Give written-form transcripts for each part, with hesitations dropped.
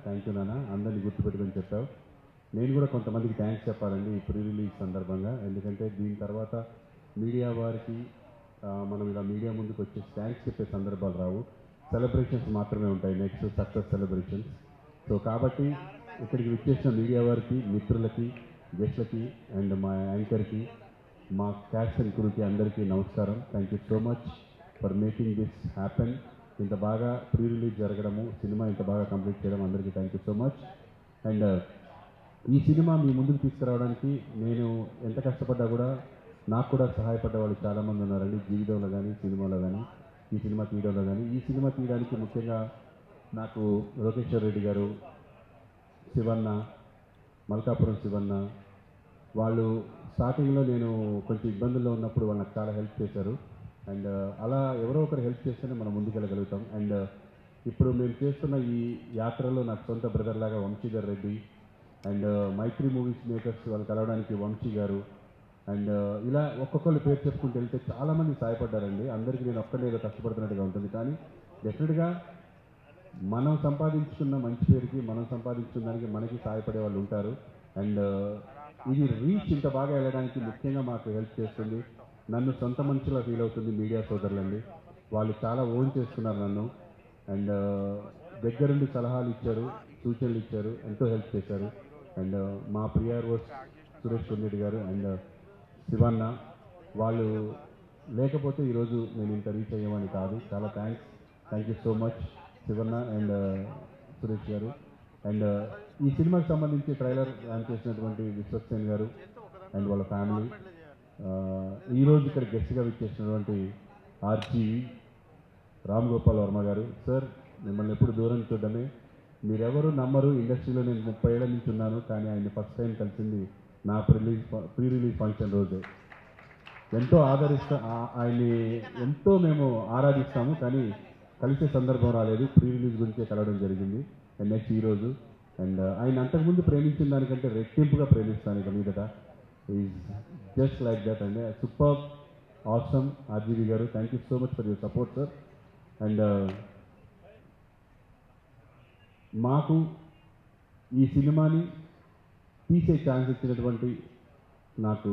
Thank you నాన్న, అందరినీ గుర్తుపెట్టుకొని చెప్పావు. నేను కూడా కొంతమందికి థ్యాంక్స్ చెప్పాలండి ఈ ప్రీ రిలీజ్ సందర్భంగా. ఎందుకంటే దీని తర్వాత మీడియా వారికి మనం ఇలా మీడియా ముందుకు వచ్చి థ్యాంక్స్ చెప్పే సందర్భాలు రావు, సెలబ్రేషన్స్ మాత్రమే ఉంటాయి, నెక్స్ట్ సక్సెస్ సెలబ్రేషన్స్. సో కాబట్టి ఇక్కడికి విచ్చేసిన మీడియా వారికి, మిత్రులకి, గెస్ట్లకి అండ్ మా యాంకర్కి, మా క్యాస్ట్ అండ్ క్రూకి అందరికీ నమస్కారం. Thank you so much for making this happen. ఇంత బాగా ప్రీ రిలీజ్ జరగడము, సినిమా ఇంత బాగా కంప్లీట్ చేయడం అందరికీ thank you so much. And ఈ సినిమా మీ ముందుకు తీసుకురావడానికి నేను ఎంత కష్టపడ్డా కూడా నాకు కూడా సహాయపడ్డ వాళ్ళు చాలామంది ఉన్నారండి, జీవితంలో కానీ సినిమాలో కానీ, ఈ సినిమా తీయడంలో కానీ. ఈ సినిమా తీయడానికి ముఖ్యంగా నాకు లోకేశ్వర్ రెడ్డి గారు, శివన్న, మల్కాపురం శివన్న, వాళ్ళు స్టార్టింగ్లో నేను కొంచెం ఇబ్బందుల్లో ఉన్నప్పుడు వాళ్ళు నాకు చాలా హెల్ప్ చేశారు. అండ్ అలా ఎవరో ఒకరు హెల్ప్ చేస్తేనే మనం ముందుకెళ్ళగలుగుతాం. అండ్ ఇప్పుడు మేము చేస్తున్న ఈ యాత్రలో నాకు సొంత బ్రదర్ లాగా Vamshidhar Reddy and Mythri Movies Makers వాళ్ళు కలవడానికి వంశీ గారు అండ్ ఇలా ఒక్కొక్కళ్ళు పేరు చెప్పుకుంటూ వెళ్తే చాలామంది సహాయపడ్డారండి. అందరికీ నేను ఒక్కడే ఏదో కష్టపడుతున్నట్టుగా ఉంటుంది, కానీ డెఫినెట్గా మనం సంపాదించుకున్న మంచి పేరుకి, మనం సంపాదించుకున్న దానికి మనకి సహాయపడే వాళ్ళు ఉంటారు. అండ్ ఇది రీచ్ ఇంత బాగా వెళ్ళడానికి ముఖ్యంగా మాకు హెల్ప్ చేస్తుంది, నన్ను సొంత మనుషులా ఫీల్ అవుతుంది మీడియా సోదరులండి. వాళ్ళు చాలా ఓన్ చేసుకున్నారు నన్ను అండ్ దగ్గరుండి సలహాలు ఇచ్చారు, సూచనలు ఇచ్చారు, ఎంతో హెల్ప్ చేశారు. అండ్ మా ప్రియార్వోస్ సురేష్ కొండరెడ్డి గారు అండ్ శివన్న, వాళ్ళు లేకపోతే ఈరోజు నేను ఇంత రీచ్ అయ్యేవాడిని కాదు. చాలా thank you so much Shivanna and Suresh గారు. అండ్ ఈ సినిమాకి సంబంధించి ట్రైలర్ లాంచ్ చేసినటువంటి విశ్వక్సేన్ గారు అండ్ వాళ్ళ ఫ్యామిలీ, ఈరోజు ఇక్కడ గెస్ట్గా విచ్చేసినటువంటి ఆర్జీ రామ్ గోపాల్ వర్మ గారు. సార్, మిమ్మల్ని ఎప్పుడు దూరం చూడడమే, మీరెవరు నమ్మరు, ఇండస్ట్రీలో నేను 30 ఏళ్ల నుంచి ఉన్నాను, కానీ ఆయన ఫస్ట్ టైం కలిసింది నా ప్రీ రిలీజ్ ఫంక్షన్ రోజే. ఎంతో ఆయన్ని ఎంతో మేము ఆరాధిస్తాము, కానీ కలిసే సందర్భం రాలేదు. ప్రీ రిలీజ్ గురించే కలవడం జరిగింది. అండ్ నెక్స్ట్ ఈరోజు అండ్ ఆయన అంతకుముందు ప్రేమించిన దానికంటే రెట్టింపుగా ప్రేమిస్తాను ఇక మీదట. ఈజ్ జస్ట్ లైక్ దట్ అండి. సూపర్ ఆసమ్ ఆర్జీవి గారు, thank you so much for your support sir. And మాకు ఈ సినిమాని తీసే ఛాన్స్ ఇచ్చినటువంటి నాకు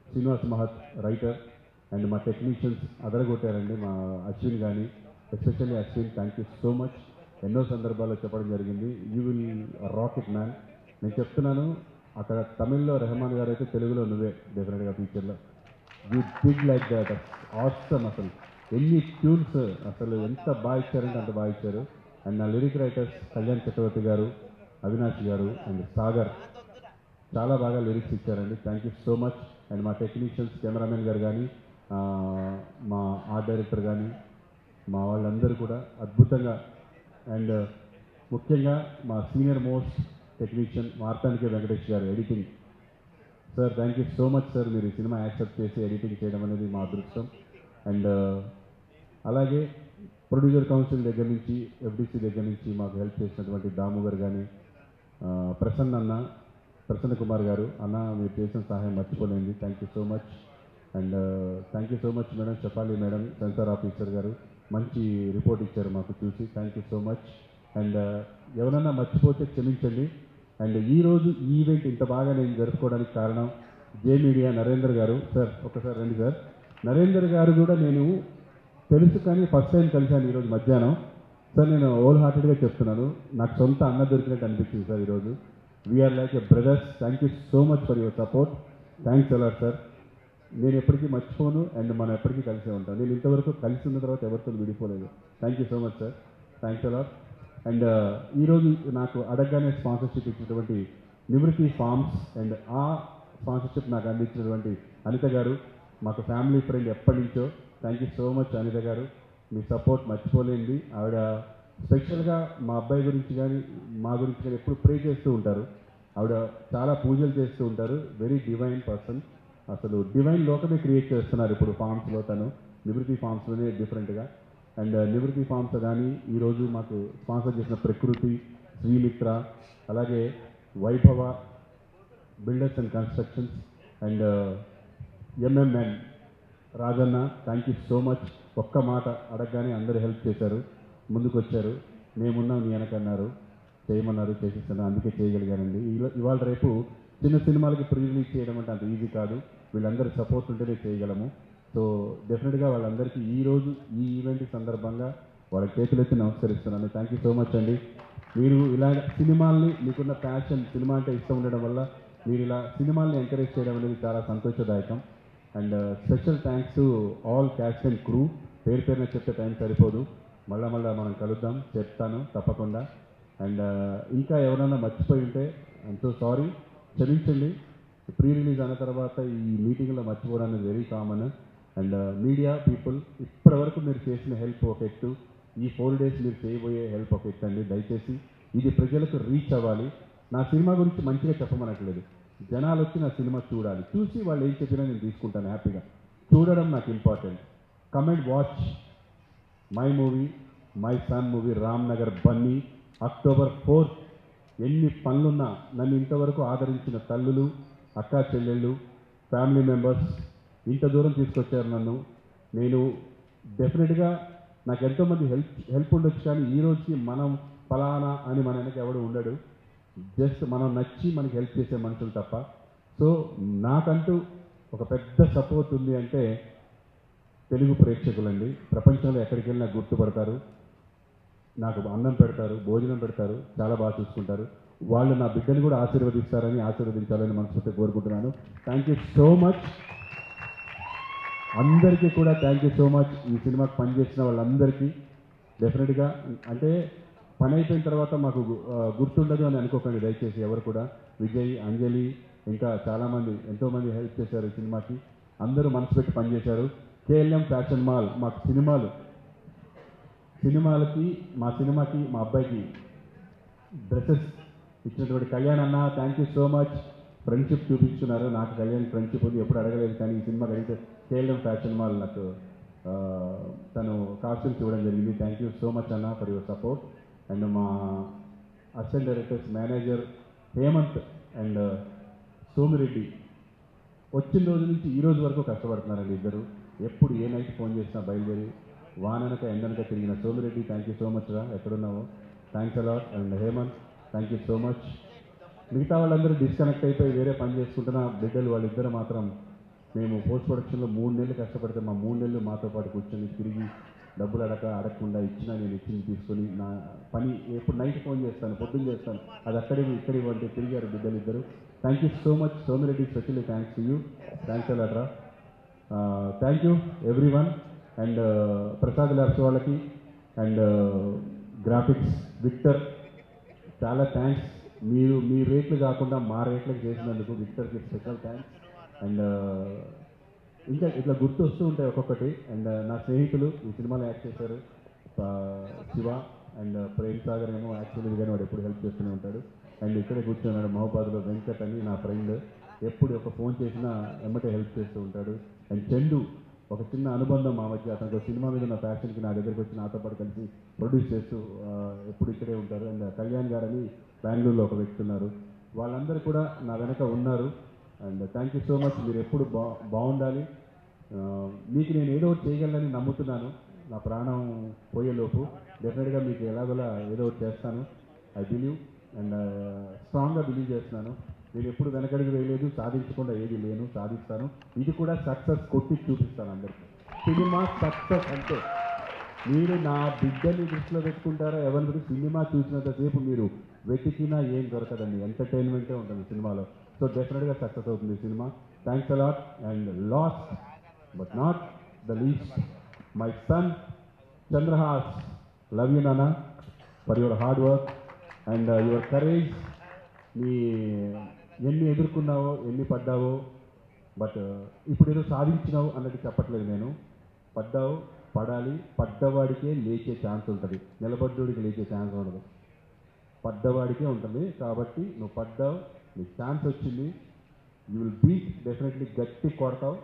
శ్రీనివాస్ మహత్ రైటర్ అండ్ మా టెక్నీషియన్స్ అదరగొట్టారండి, మా అశ్విన్ కానీ, especially Ashwin, thank you so much. ఎన్నో సందర్భాల్లో చెప్పడం జరిగింది, యూ విల్ రాకెట్ మ్యాన్. నేను చెప్తున్నాను, అక్కడ తమిళ్లో రెహమాన్ గారు అయితే తెలుగులో నువ్వే డెఫినెట్గా ఫ్యూచర్లో. You big like that, awesome. అసలు ఎన్ని ట్యూన్స్ అసలు ఎంత బాగా ఇచ్చారంటే అంత బాగా ఇచ్చారు. అండ్ నా లిరిక్ రైటర్స్ కళ్యాణ్ చక్రవర్తి గారు, అవినాష్ గారు అండ్ సాగర్ చాలా బాగా లిరిక్స్ ఇచ్చారండి, thank you so much. And మా టెక్నీషియన్స్, కెమెరామెన్ గారు కానీ, మా ఆర్ట్ డైరెక్టర్ కానీ, మా వాళ్ళందరూ కూడా అద్భుతంగా. అండ్ ముఖ్యంగా మా సీనియర్ మోస్ట్ టెక్నీషియన్ మార్తానికి వెంకటేష్ గారు, editing. Sir, thank you so much sir, మీరు ఈ సినిమా యాక్సెప్ట్ చేసి ఎడిటింగ్ చేయడం అనేది మా అదృష్టం. అండ్ అలాగే ప్రొడ్యూసర్ కౌన్సిల్ దగ్గర నుంచి, ఎఫ్డిసి దగ్గర నుంచి మాకు హెల్ప్ చేసినటువంటి దాము గారు కానీ, ప్రసన్న కుమార్ గారు, అన్న మీరు చేసిన సహాయం మర్చిపోలేండి, thank you so much. And thank you so much madam, చెప్పాలి మేడం, సెన్సార్ ఆఫీసర్ గారు మంచి రిపోర్ట్ ఇచ్చారు మాకు చూసి, thank you so much. And ఎవరన్నా మర్చిపోతే క్షమించండి. అండ్ ఈరోజు ఈ ఈవెంట్ ఇంత బాగా నేను జరుపుకోవడానికి కారణం జే మీడియా నరేందర్ గారు. సార్ ఒకసారి రండి సార్. నరేందర్ గారు కూడా నేను తెలుసు, కానీ ఫస్ట్ టైం కలిశాను ఈరోజు మధ్యాహ్నం. సార్, నేను హోల్ హార్టెడ్గా చెప్తున్నాను, నాకు సొంత అన్న దొరికినట్టు అనిపించింది సార్ ఈరోజు. We are like a brothers, thank you so much for your support, thanks a lot sir. నేను ఎప్పటికీ మర్చిపోను అండ్ మనం ఎప్పటికీ కలిసే ఉంటాం. నేను ఇంతవరకు కలిసి ఉన్న తర్వాత ఎవరితో విడిపోలేదు. Thank you so much sir, thanks a lot. And ఈరోజు నాకు అడగగానే స్పాన్సర్షిప్ ఇచ్చినటువంటి నివృత్తి ఫార్మ్స్ అండ్ ఆ స్పాన్సర్షిప్ నాకు అందించినటువంటి అనిత గారు, మాకు ఫ్యామిలీ ఫ్రెండ్ ఎప్పటి నుంచో, thank you so much Anitha గారు, మీ సపోర్ట్ మర్చిపోలేండి. ఆవిడ స్పెషల్గా మా అబ్బాయి గురించి కానీ మా గురించి కానీ ఎప్పుడు ప్రే చేస్తూ ఉంటారు. ఆవిడ చాలా పూజలు చేస్తూ ఉంటారు, వెరీ డివైన్ పర్సన్. అసలు డివైన్ లోకమే క్రియేట్ చేస్తున్నారు ఇప్పుడు ఫార్మ్స్లో, తను నివృత్తి ఫార్మ్స్లోనే డిఫరెంట్గా. అండ్ నివృత్తి ఫార్మ్స్ కానీ ఈరోజు మాకు స్పాన్సర్ చేసిన ప్రకృతి, శ్రీమిత్ర, అలాగే Vaibhava builders and constructions and MMN Rajanna, thank you so much. ఒక్క మాట అడగగానే అందరూ హెల్ప్ చేశారు, ముందుకు వచ్చారు, మేమున్నాం నీ వెనకన్నారు. చేయమన్నారు, చేసిస్తాను, అందుకే చేయగలిగానండి. ఇవాళ రేపు చిన్న సినిమాలకి ప్రీ రిలీజ్ చేయడం అంటే అంత ఈజీ కాదు. వీళ్ళందరి సపోర్ట్ ఉంటేనే చేయగలము. సో డెఫినెట్గా వాళ్ళందరికీ ఈరోజు ఈ ఈవెంట్ సందర్భంగా వాళ్ళ చేతులెత్తి నమస్కరిస్తున్నాను. థ్యాంక్ యూ సో మచ్ అండి. మీరు ఇలా సినిమాల్ని, మీకున్న ప్యాషన్, సినిమా అంటే ఇష్టం ఉండడం వల్ల మీరు ఇలా సినిమాల్ని ఎంకరేజ్ చేయడం అనేది చాలా సంతోషదాయకం. And special thanks to all cast and crew. పేరు పేరున చెప్తే టైం సరిపోదు, మళ్ళా మనం కలుద్దాం, చెప్తాను తప్పకుండా. అండ్ ఇంకా ఎవరైనా మర్చిపోయి ఉంటే ఐమ్ సో సారీ, క్షమించండి. ప్రీ రిలీజ్ అయిన తర్వాత ఈ మీటింగ్లో మర్చిపోవడం అనేది very common. And media people, ఇప్పటివరకు మీరు చేసిన హెల్ప్ ఒక ఎత్తు, ఈ 4 days మీరు చేయబోయే హెల్ప్ ఒక ఎత్తు అండి. దయచేసి ఇది ప్రజలకు రీచ్ అవ్వాలి. నా సినిమా గురించి మంచిగా చెప్పమనట్లేదు, జనాలు వచ్చి నా సినిమా చూడాలి, చూసి వాళ్ళు ఏం చెప్పినా నేను తీసుకుంటాను హ్యాపీగా. చూడడం నాకు important. Come and watch my movie, my son movie, Ramnagar Bunny, October 4th. ఎన్ని పనులున్నా నన్ను ఇంతవరకు ఆదరించిన తల్లులు, అక్కా చెల్లెళ్ళు, ఫ్యామిలీ మెంబర్స్ ఇంత దూరం తీసుకొచ్చారు నన్ను. నేను డెఫినెట్గా నాకు ఎంతోమంది హెల్ప్ ఉండొచ్చు, కానీ ఈ రోజుకి మనం ఫలానా అని మన వెనక ఎవడు ఉండడు. జస్ట్ మనం నచ్చి మనకి హెల్ప్ చేసే మనుషులు తప్ప. సో నాకంటూ ఒక పెద్ద సపోర్ట్ ఉంది అంటే తెలుగు ప్రేక్షకులండి. ప్రపంచంలో ఎక్కడికి వెళ్ళినా గుర్తుపడతారు, నాకు అన్నం పెడతారు, భోజనం పెడతారు, చాలా బాగా చూసుకుంటారు. వాళ్ళు నా బిడ్డని కూడా ఆశీర్వదించాలని మనస్ఫూర్తిగా కోరుకుంటున్నాను. థ్యాంక్ యూ సో మచ్ అందరికీ కూడా. థ్యాంక్ యూ సో మచ్ ఈ సినిమాకి పనిచేసిన వాళ్ళందరికీ. డెఫినెట్గా అంటే పని అయిపోయిన తర్వాత మాకు గుర్తుండదు అని అనుకోకండి దయచేసి ఎవరు కూడా. విజయ్, అంజలి, ఇంకా చాలామంది ఎంతోమంది హెల్ప్ చేశారు ఈ సినిమాకి. అందరూ మనసు పెట్టి పనిచేశారు. KLM ఫ్యాషన్ మాల్ మాకు సినిమాలకి మా సినిమాకి మా అబ్బాయికి డ్రెస్సెస్ ఇచ్చినటువంటి కళ్యాణ్ అన్న, thank you so much. Friendship చూపిస్తున్నారు. నాకు కళ్యాణ్ ఫ్రెండ్షిప్ ఉంది, ఎప్పుడు అడగలేదు, కానీ ఈ సినిమాకి అడిగితే KLM ఫ్యాషన్ మాల్ నాకు తను కాస్ట్యూమ్స్ ఇవ్వడం జరిగింది. థ్యాంక్ యూ సో మచ్ అన్న ఫర్ యువర్ సపోర్ట్. అండ్ మా assistant directors, manager Hemanth and Somireddy వచ్చిన రోజు నుంచి ఈ రోజు వరకు కష్టపడుతున్నారండి ఇద్దరు. ఎప్పుడు ఏ నైట్ ఫోన్ చేసినా బయలుదేరి వాననక ఎండనక తిరిగిన Somireddy, thank you so much రా, ఎక్కడున్నావో, thanks a lot. And Hemanth, thank you so much. మిగతా వాళ్ళందరూ డిస్కనెక్ట్ అయిపోయి వేరే పని చేసుకుంటున్న బిడ్డలు వాళ్ళిద్దరు మాత్రం మేము పోస్ట్ ప్రొడక్షన్లో 3 నెలలు కష్టపడితే మా 3 నెలలు మాతో పాటు కూర్చొని తిరిగి డబ్బులు అడగకుండా ఇచ్చినా నేను ఇచ్చింది తీసుకొని నా పని ఎప్పుడు నైట్ ఫోన్ చేస్తాను, పొద్దున్న చేస్తాను, అది ఇక్కడి వంటి తిరిగారు బిడ్డలు ఇద్దరు. Thank you so much Somireddy, specially thanks to you. Thanks a lot రా. Thank you everyone. And Prasad labs వాళ్ళకి అండ్ గ్రాఫిక్స్ విక్టర్ చాలా థ్యాంక్స్. మీరు మీ రేట్లు కాకుండా మా రేట్లకు చేసినందుకు విక్టర్కి స్పెషల్ థ్యాంక్స్. అండ్ ఇంకా ఇట్లా గుర్తు వస్తూ ఉంటాయి ఒక్కొక్కటి. అండ్ నా స్నేహితులు ఈ సినిమాలో యాక్ట్ చేశారు, శివ అండ్ ప్రేమ్ సాగర్ ఏమో యాక్చువల్లీ కానీ వాడు ఎప్పుడు హెల్ప్ చేస్తూనే ఉంటాడు. అండ్ ఇక్కడే కూర్చున్నాడు మహబాద్లో వెంకట్ అని నా ఫ్రెండ్, ఎప్పుడు ఒక ఫోన్ చేసినా ఎమ్మటే హెల్ప్ చేస్తూ ఉంటాడు. అండ్ చందు, ఒక చిన్న అనుబంధం మా మధ్య, అతనికి సినిమా మీద ఉన్న ప్యాషన్కి నా దగ్గరికి వచ్చి నాతో పాటు కలిసి ప్రొడ్యూస్ చేస్తూ ఎప్పుడు ఇక్కడే ఉంటారు. అండ్ కళ్యాణ్ గారని బెంగళూరులో ఒక వ్యక్తి ఉన్నారు. వాళ్ళందరూ కూడా నా వెనక ఉన్నారు. And thank you so much. మీరు ఎప్పుడు బాగుండాలి. మీకు నేను ఏదో ఒకటి చేయగలనని నమ్ముతున్నాను. నా ప్రాణం పోయేలోపు డెఫినెట్గా మీకు ఎలాగోలా ఏదో ఒకటి చేస్తాను. ఐ బిలీవ్ అండ్ స్ట్రాంగ్గా బిలీవ్ చేస్తున్నాను. నేను ఎప్పుడు వెనకడికి వేయలేదు, సాధించకుండా ఏది లేను, సాధిస్తాను. ఇది కూడా సక్సెస్ కొట్టి చూపిస్తాను అందరికీ. సినిమా సక్సెస్ అంటే మీరు నా బిడ్డని దృష్టిలో పెట్టుకుంటారా ఎవరి సినిమా చూసినంతసేపు మీరు వెతికినా ఏం దొరకదండి, ఎంటర్టైన్మెంటే ఉంటుంది సినిమాలో. సో డెఫినెట్గా సక్సెస్ అవుతుంది cinema. Thanks a lot. And last but not the least, my son Chandrahas, love you నాన్న for your hard work and your courage. మీ ఎన్ని ఎదుర్కొన్నావో, ఎన్ని పడ్డావో, బట్ ఇప్పుడు ఏదో సాధించినావు అన్నట్టు చెప్పట్లేదు నేను. పడ్డావు, పడాలి. పడ్డవాడికే లేచే ఛాన్స్ ఉంటుంది, నిలబడ్డోడికి లేచే ఛాన్స్ ఉండదు. పడ్డవాడికే ఉంటుంది. కాబట్టి నువ్వు పడ్డావు, నీకు ఛాన్స్ వచ్చింది, యూ విల్ బీట్ డెఫినెట్లీ. గట్టి కొడతావు.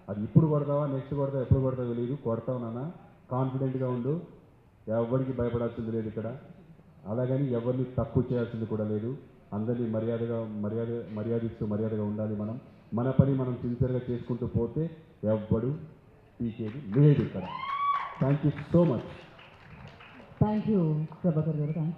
అది ఇప్పుడు కొడతావా, నెక్స్ట్ కొడతావు, ఎప్పుడు కొడతావు తెలియదు, కొడతావు నాన్న. కాన్ఫిడెంట్గా ఉండు. ఎవరికి భయపడాల్సింది లేదు ఇక్కడ. అలాగని ఎవరిని తక్కువ చేయాల్సింది కూడా లేదు. అందరినీ మర్యాదిస్తూ మర్యాదగా ఉండాలి మనం. మన పని మనం సిన్సియర్గా చేసుకుంటూ పోతే ఎవ్వడు పీకేది లేదు ఇక్కడ. Thank you so much. Thank you Prabhakar గారు. Thank you.